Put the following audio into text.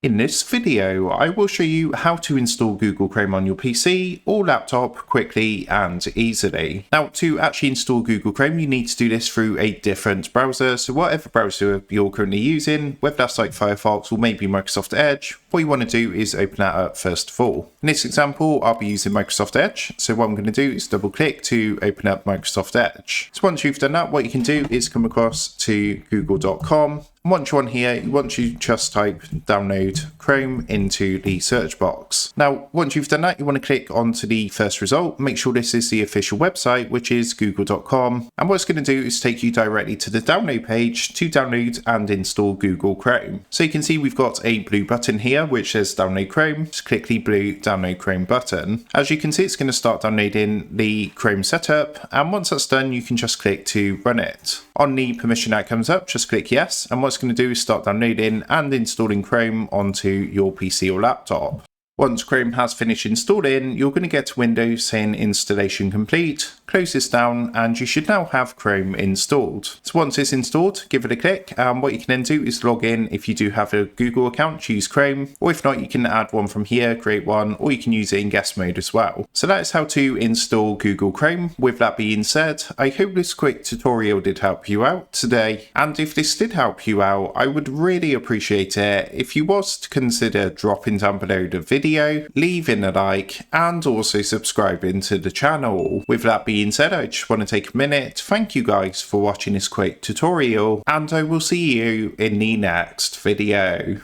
In this video, I will show you how to install Google Chrome on your PC or laptop quickly and easily. Now, to actually install Google Chrome, you need to do this through a different browser. So whatever browser you're currently using, whether that's like Firefox or maybe Microsoft Edge, what you want to do is open that up first of all. In this example, I'll be using Microsoft Edge. So what I'm going to do is double click to open up Microsoft Edge. So once you've done that, what you can do is come across to google.com. Once you're on here, you want to just type download Chrome into the search box. Now, once you've done that, you want to click onto the first result. Make sure this is the official website, which is google.com. And what it's going to do is take you directly to the download page to download and install Google Chrome. So you can see we've got a blue button here, which says download Chrome. Just click the blue download Chrome button. As you can see, it's going to start downloading the Chrome setup. And once that's done, you can just click to run it. On the permission that comes up, just click yes. And what's going to do is start downloading and installing Chrome onto your PC or laptop. Once Chrome has finished installing, you're going to get a window saying installation complete. Close this down and you should now have Chrome installed. So once it's installed, give it a click, and what you can then do is log in. If you do have a Google account, use Chrome, or if not, you can add one from here, create one, or you can use it in guest mode as well. So that is how to install Google Chrome. With that being said, I hope this quick tutorial did help you out today, and if this did help you out, I would really appreciate it if you was to consider dropping down below the video, leaving a like, and also subscribing to the channel. With that being said, I just want to take a minute. Thank you guys for watching this quick tutorial, and I will see you in the next video.